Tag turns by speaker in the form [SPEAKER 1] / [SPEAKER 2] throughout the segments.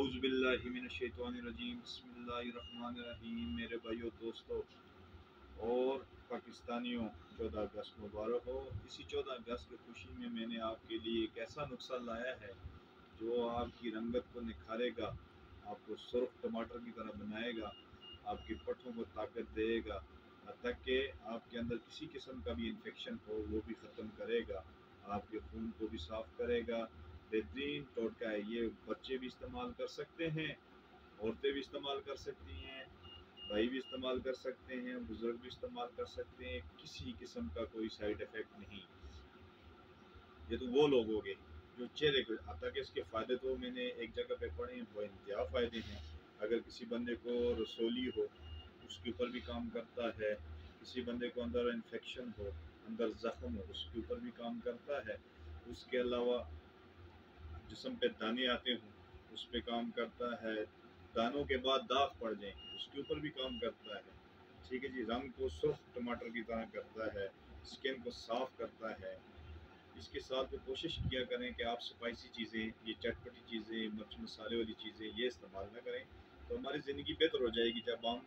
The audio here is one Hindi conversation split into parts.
[SPEAKER 1] औज़ुबिल्लाहिमिनश्शैतानिर्रजीम बिस्मिल्लाहिर्रहमानिर्रहीम। मेरे भाइयों दोस्तों और पाकिस्तानियों 14 अगस्त मुबारक हो। इसी 14 अगस्त की खुशी में मैंने आपके लिए एक ऐसा नुस्खा लाया है जो आपकी रंगत को निखारेगा, आपको सुर्ख टमाटर की तरह बनाएगा, आपकी पट्ठों को ताकत देगा, ताकि आपके अंदर किसी किस्म का भी इन्फेक्शन हो वो भी ख़त्म करेगा, आपके खून को भी साफ़ करेगा। बेहतरीन टोटका है ये। बच्चे भी इस्तेमाल कर सकते हैं, औरतें भी इस्तेमाल कर सकती हैं, भाई भी इस्तेमाल कर सकते हैं, बुजुर्ग भी इस्तेमाल कर सकते हैं। किसी किस्म का कोई साइड इफ़ेक्ट नहीं। ये तो वो लोग हो गए जो चेहरे को, हालांकि इसके फ़ायदे तो मैंने एक जगह पे पढ़े हैं, वो इंतहा फ़ायदे हैं। अगर किसी बंदे को रसोली हो उसके ऊपर भी काम करता है, किसी बंदे को अंदर इन्फेक्शन हो, अंदर ज़ख्म हो, उसके ऊपर भी काम करता है। उसके अलावा जिस्म पे दाने आते हों उस पर काम करता है, दानों के बाद दाग पड़ जाए उसके ऊपर भी काम करता है। ठीक है जी। रंग को सुर्ख टमाटर की तरह करता है, स्किन को साफ़ करता है। इसके साथ में कोशिश किया करें कि आप स्पाइसी चीज़ें, ये चटपटी चीज़ें, मिर्च मसाले वाली चीज़ें ये इस्तेमाल ना करें, तो हमारी ज़िंदगी बेहतर हो जाएगी। जब हम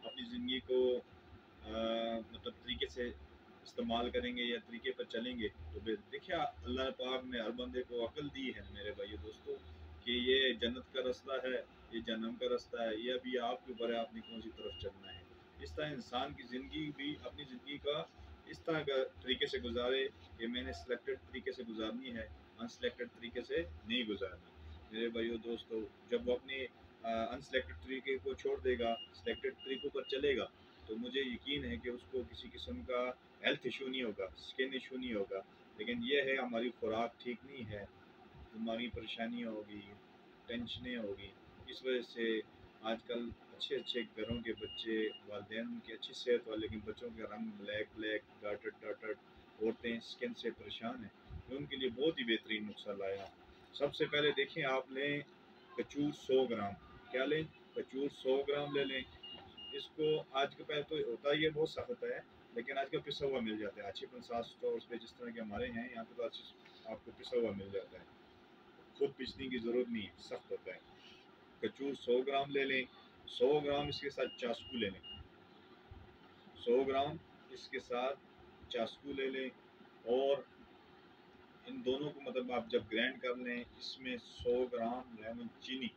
[SPEAKER 1] अपनी ज़िंदगी को मतलब तरीके से इस्तेमाल करेंगे या तरीके पर चलेंगे तो देखिए अल्लाह पाक ने हर बंदे को अकल दी है मेरे भाइयों दोस्तों कि ये जन्नत का रास्ता है, ये जन्नम का रास्ता है, ये अभी आपके ऊपर है आपने कौन सी तरफ चलना है। इस तरह इंसान की ज़िंदगी भी अपनी ज़िंदगी का इस तरह का तरीके से गुजारे कि मैंने सिलेक्टेड तरीके से गुजारनी है, अनसिलेक्टेड तरीके से नहीं गुजारनी। मेरे भाइयों दोस्तों जब वो अपने अनसिलेक्टेड तरीके को छोड़ देगा, सिलेक्टेड तरीकों पर चलेगा, तो मुझे यकीन है कि उसको किसी किस्म का हेल्थ इशू नहीं होगा, स्किन इशू नहीं होगा। लेकिन यह है हमारी खुराक ठीक नहीं है, दिमागी परेशानियाँ होगी, टेंशनें होगी। इस वजह से आजकल अच्छे अच्छे घरों के बच्चे, वालिदैन की अच्छी सेहत वाले, लेकिन बच्चों का रंग ब्लैक ब्लैक डार्टेड डार्टेड, औरतें स्किन से परेशान हैं। मैं उनके लिए बहुत ही बेहतरीन नुस्खा लाया। सबसे पहले देखें, आप लें कचूर 100 ग्राम। क्या लें? कचूर 100 ग्राम ले लें। इसको आज के पहले तो होता ही है बहुत सख्त है, लेकिन आजकल पिसा हुआ मिल जाता है अच्छे 50 स्टोर्स पे, जिस तरह के हमारे हैं यहाँ पे, तो अच्छे आपको पिसा हुआ मिल जाता है। खुद पीसने की ज़रूरत नहीं है, सख्त होता है। कचूर 100 ग्राम ले लें। 100 ग्राम इसके साथ चाशकू ले लें। 100 ग्राम इसके साथ चाशकू ले लें और इन दोनों को मतलब आप जब ग्राइंड कर लें, इसमें 100 ग्राम लेमन चीनी,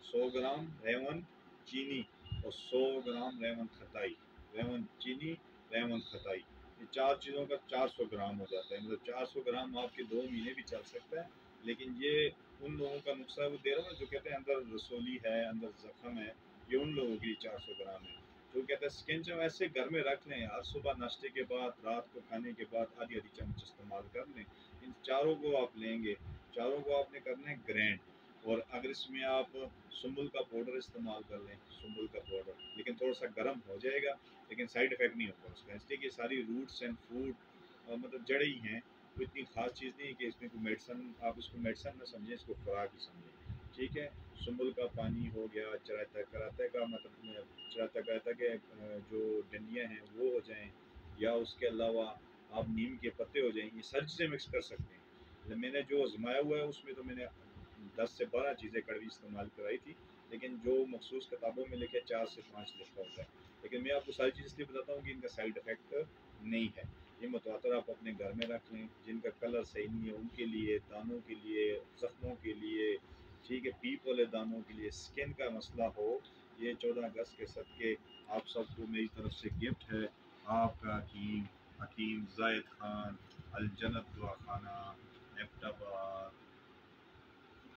[SPEAKER 1] 100 ग्राम लेमन चीनी और 100 ग्राम लेमन खटाई, लेमन चीनी, लेमन खटाई, ये चार चीज़ों का 400 ग्राम हो जाता है। मतलब 400 ग्राम आपके 2 महीने भी चल सकता है। लेकिन ये उन लोगों का नुस्खा वो दे रहा हूँ जो कहते हैं अंदर रसोली है, अंदर जख्म है, ये उन लोगों के लिए 400 ग्राम है। जो कहते हैं स्किन जो ऐसे घर में रख लें, हर सुबह नाश्ते के बाद, रात को खाने के बाद आधी आधी चम्मच इस्तेमाल कर लें। इन चारों को आप लेंगे, चारों को आपने करना है ग्रैंड। और अगर इसमें आप सुम्बुल का पाउडर इस्तेमाल कर लें, सुम्बुल का पाउडर, लेकिन थोड़ा सा गर्म हो जाएगा, लेकिन साइड इफेक्ट नहीं होगा उसका, इसलिए कि सारी रूट्स एंड फूड मतलब जड़े ही हैं। वो इतनी खास चीज़ नहीं है कि इसमें कोई मेडिसन, आप इसको मेडिसन ना समझें, इसको खुराक ही समझें। ठीक है। सुम्बुल का पानी हो गया, चराता कराता का मतलब चराता कराता के जो डंडियाँ हैं वो हो जाएँ, या उसके अलावा आप नीम के पत्ते हो जाएँ, ये सारी चीज़ें मिक्स कर सकते हैं। मैंने जो आजमाया हुआ है उसमें तो मैंने 10 से 12 चीज़ें कड़वी इस्तेमाल कराई थी, लेकिन जो मखसूस किताबों में लिखे 4 से 5 लिखा होता है। लेकिन मैं आपको सारी चीज़ इसलिए बताता हूँ कि इनका साइड इफ़ेक्ट नहीं है। ये मुतवातर आप अपने घर में रख लें। जिनका कलर सही नहीं है उनके लिए, दानों के लिए, ज़ख्मों के लिए, ठीक है, पीप वाले दानों के लिए, स्किन का मसला हो, ये 14 अगस्त के सदके आप सबको मेरी तरफ से गिफ्ट है। आपका हकीम हकीम ज़ाहिद खान, अल जन्नत दुआ खाना, एबटाबाद।